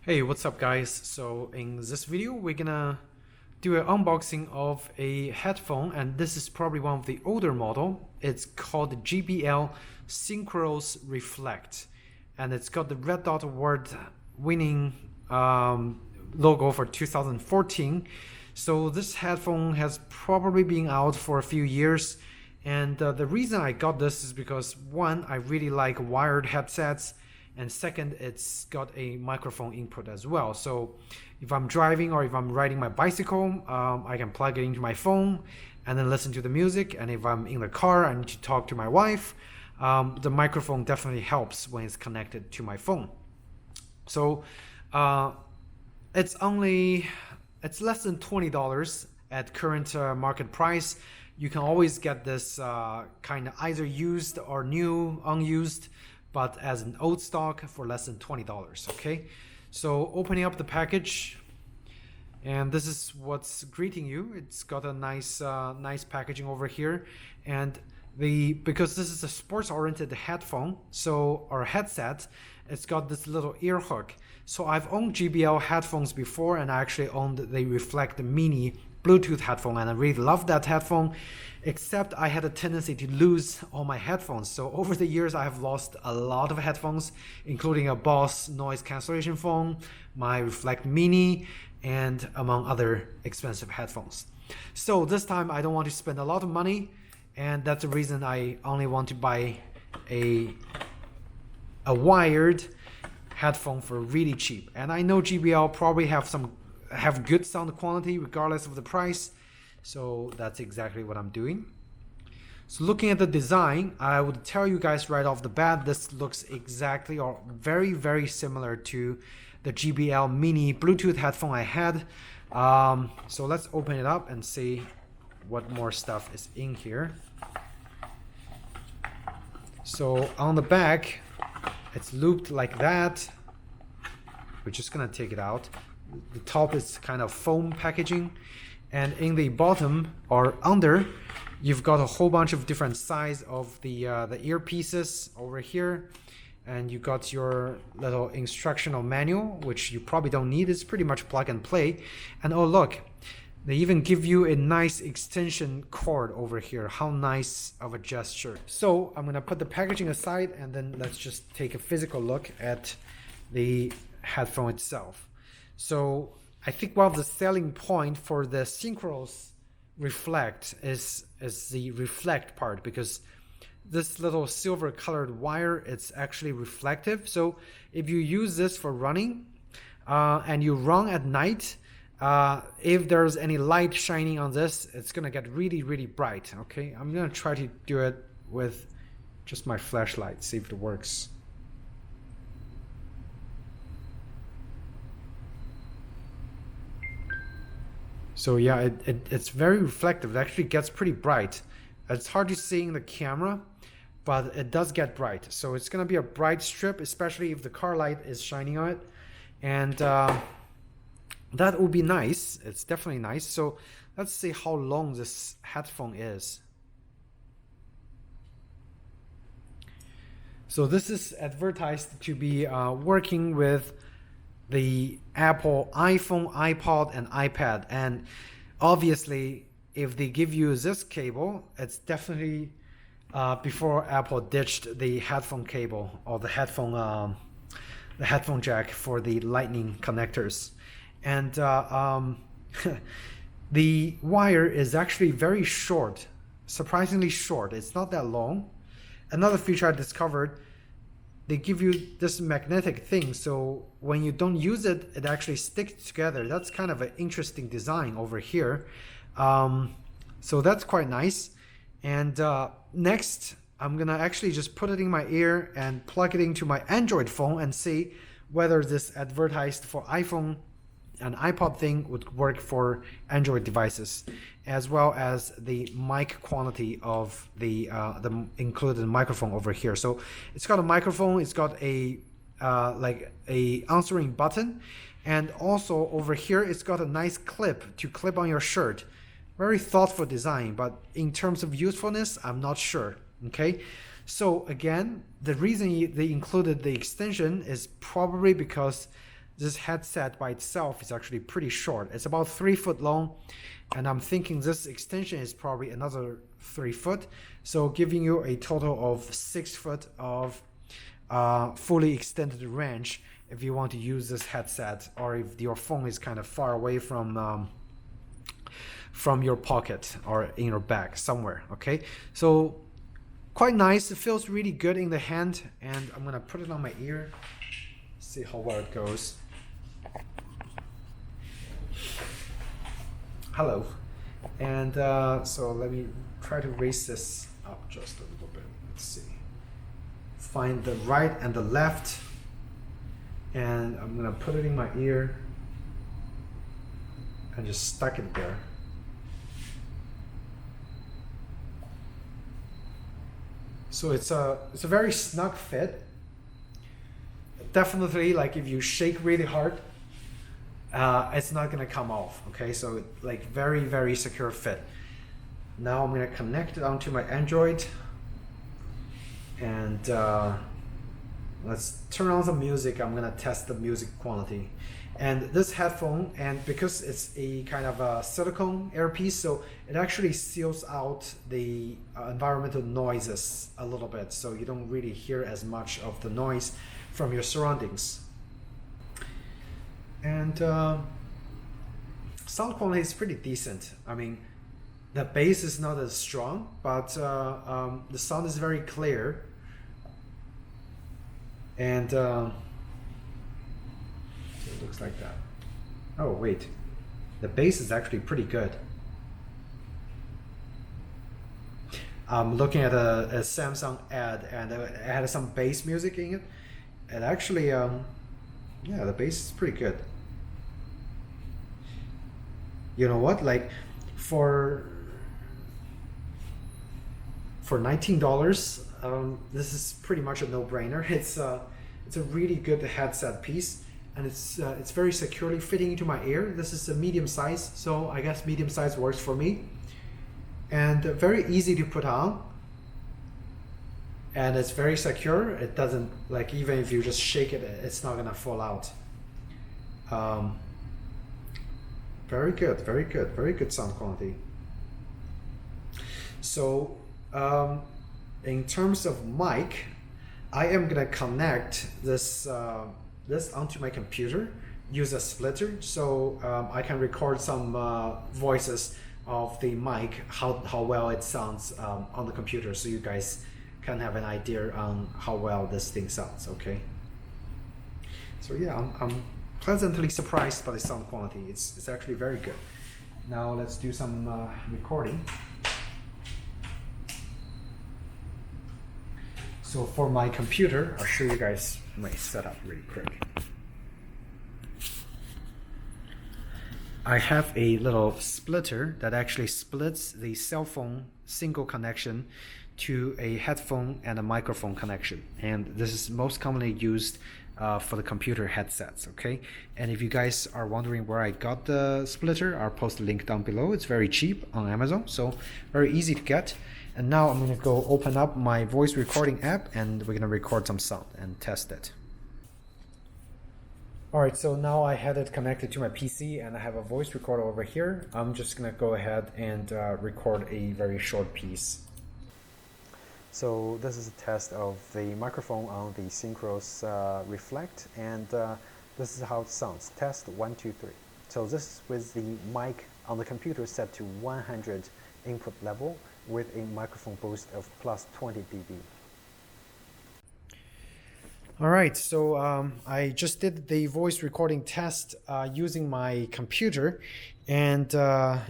Hey, what's up guys? So in this video we're gonna do an unboxing of a headphone, and this is probably one of the older model. It's called the JBL Synchros Reflect, and it's got the Red Dot Award winning logo for 2014. So this headphone has probably been out for a few years, and the reason I got this is because one, I really like wired headsets, and second, it's got a microphone input as well. So if I'm driving or if I'm riding my bicycle, I can plug it into my phone and then listen to the music. And if I'm in the car, I need to talk to my wife, the microphone definitely helps when it's connected to my phone. So it's less than $20 at current market price. You can always get this kind of either used or new, unused, but as an old stock for less than $20. Okay, so opening up the package, and this is what's greeting you. It's got a nice packaging over here, and because this is a sports-oriented headphone, so or headset, it's got this little ear hook. So I've owned JBL headphones before, and I actually owned the Reflect Mini Bluetooth headphone, and I really love that headphone, except I had a tendency to lose all my headphones. So over the years I have lost a lot of headphones, including a Boss noise cancellation phone, my Reflect Mini, and among other expensive headphones. So this time I don't want to spend a lot of money, and that's the reason I only want to buy a wired headphone for really cheap. And I know JBL probably have good sound quality regardless of the price, so that's exactly what I'm doing. So looking at the design, I would tell you guys right off the bat, this looks exactly or very similar to the JBL Mini Bluetooth headphone I had. So let's open it up and see what more stuff is in here. So on the back, it's looped like that. We're just gonna take it out. The top is kind of foam packaging, and in the bottom or under, you've got a whole bunch of different size of the earpieces over here, and you got your little instructional manual, which you probably don't need. It's pretty much plug and play. And oh look, they even give you a nice extension cord over here. How nice of a gesture. So I'm gonna put the packaging aside, and then let's just take a physical look at the headphone itself. So I think one of the selling point for the Synchros Reflect is the reflect part, because this little silver colored wire, it's actually reflective. So if you use this for running and you run at night, if there's any light shining on this, it's gonna get really bright. Okay, I'm gonna try to do it with just my flashlight, see if it works. So yeah, it's very reflective. It actually gets pretty bright. It's hard to see in the camera, but it does get bright. So it's gonna be a bright strip, especially if the car light is shining on it. And that would be nice. It's definitely nice. So let's see how long this headphone is. So this is advertised to be working with the Apple iPhone, iPod, and iPad. And obviously, if they give you this cable, it's definitely before Apple ditched the headphone cable or the headphone jack for the Lightning connectors. And the wire is actually very short, surprisingly short. It's not that long. Another feature I discovered, they give you this magnetic thing, so when you don't use it, it actually sticks together. That's kind of an interesting design over here. So that's quite nice. And next, I'm gonna actually just put it in my ear and plug it into my Android phone and see whether this advertised for iPhone and iPod thing would work for Android devices, as well as the mic quality of the included microphone over here. So it's got a microphone, it's got a like a answering button, and also over here it's got a nice clip to clip on your shirt. Very thoughtful design, but in terms of usefulness, I'm not sure. Okay, so again, the reason they included the extension is probably because this headset by itself is actually pretty short. It's about 3 foot long, and I'm thinking this extension is probably another 3 foot, so giving you a total of 6 foot of fully extended range if you want to use this headset, or if your phone is kind of far away from your pocket or in your bag somewhere. Okay, so quite nice. It feels really good in the hand, and I'm gonna put it on my ear, see how well it goes. Hello. And so let me try to raise this up just a little bit. Let's see. Find the right and the left, and I'm gonna put it in my ear and just stuck it there. So it's a very snug fit. Definitely, like if you shake really hard, it's not gonna come off. Okay, so like very secure fit. Now I'm gonna connect it onto my Android, and let's turn on some music. I'm gonna test the music quality. And this headphone, and because it's a kind of a silicone earpiece, so it actually seals out the environmental noises a little bit, so you don't really hear as much of the noise from your surroundings. And sound quality is pretty decent. I mean, the bass is not as strong, but the sound is very clear. And so it looks like that. Oh wait, the bass is actually pretty good. I'm looking at a Samsung ad, and it had some bass music in it. And actually, yeah, the bass is pretty good. You know what? Like for $19, this is pretty much a no-brainer. It's a really good headset piece, and it's very securely fitting into my ear. This is a medium size, so I guess medium size works for me. And very easy to put on, and it's very secure. It doesn't, like, even if you just shake it, it's not gonna fall out. Very good sound quality. So in terms of mic, I am gonna connect this onto my computer, use a splitter, so I can record some voices of the mic, how well it sounds on the computer, so you guys can have an idea on how well this thing sounds. Okay, so yeah, I'm pleasantly surprised by the sound quality. It's actually very good. Now let's do some recording. So for my computer, I'll show you guys my setup really quick. I have a little splitter that actually splits the cell phone single connection to a headphone and a microphone connection. And this is most commonly used for the computer headsets, okay? And if you guys are wondering where I got the splitter, I'll post a link down below. It's very cheap on Amazon, so very easy to get. And now I'm gonna go open up my voice recording app, and we're gonna record some sound and test it. All right, so now I had it connected to my PC, and I have a voice recorder over here. I'm just gonna go ahead and record a very short piece. So this is a test of the microphone on the Synchros Reflect, and this is how it sounds. Test 1, 2, 3. So this is with the mic on the computer set to 100 input level with a microphone boost of plus 20 dB. All right, so I just did the voice recording test using my computer, and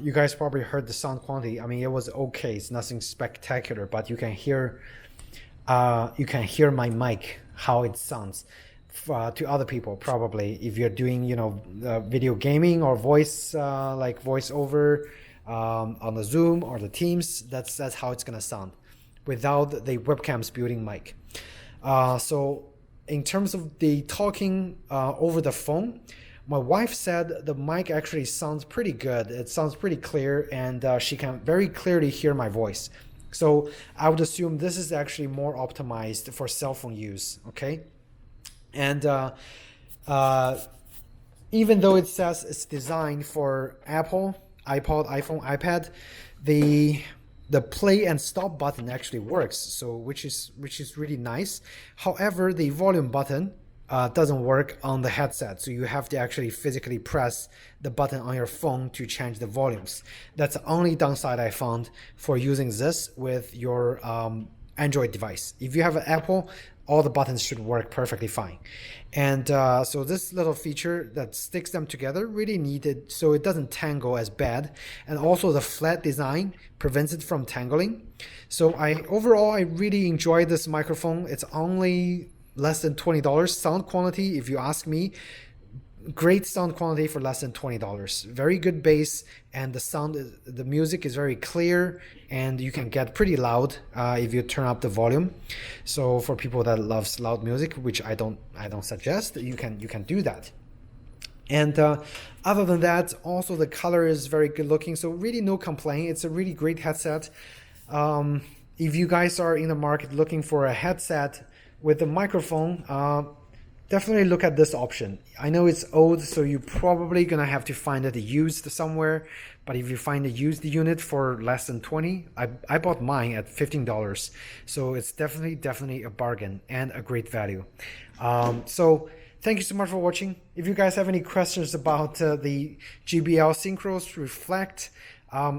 you guys probably heard the sound quality. I mean, it was okay. It's nothing spectacular, but you can hear my mic, how it sounds to other people. Probably if you're doing, you know, video gaming or voice like voiceover on the Zoom or the Teams, that's how it's gonna sound without the webcam's built-in mic. So in terms of the talking over the phone, my wife said the mic actually sounds pretty good. It sounds pretty clear, and she can very clearly hear my voice. So I would assume this is actually more optimized for cell phone use, okay? And even though it says it's designed for Apple, iPod, iPhone, iPad, the play and stop button actually works, so which is really nice. However, the volume button doesn't work on the headset, so you have to actually physically press the button on your phone to change the volumes. That's the only downside I found for using this with your Android device. If you have an Apple, all the buttons should work perfectly fine. And so this little feature that sticks them together really needed, so it doesn't tangle as bad, and also the flat design prevents it from tangling. So overall I really enjoy this microphone. It's only less than $20. Sound quality, if you ask me, great sound quality for less than $20. Very good bass, and the music is very clear, and you can get pretty loud if you turn up the volume. So for people that loves loud music, which I don't suggest, you can do that. And other than that, also the color is very good looking, so really no complaint. It's a really great headset. If you guys are in the market looking for a headset with a microphone, definitely look at this option. I know it's old, so you're probably gonna have to find it used somewhere, but if you find a used unit for less than 20, I bought mine at $15, so it's definitely a bargain and a great value. So thank you so much for watching. If you guys have any questions about the JBL Synchros Reflect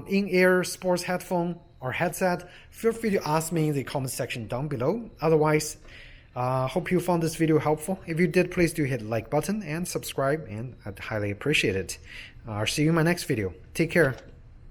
in-ear sports headphone or headset, feel free to ask me in the comment section down below. Otherwise, hope you found this video helpful. If you did, please do hit the like button and subscribe, and I'd highly appreciate it. I'll see you in my next video. Take care.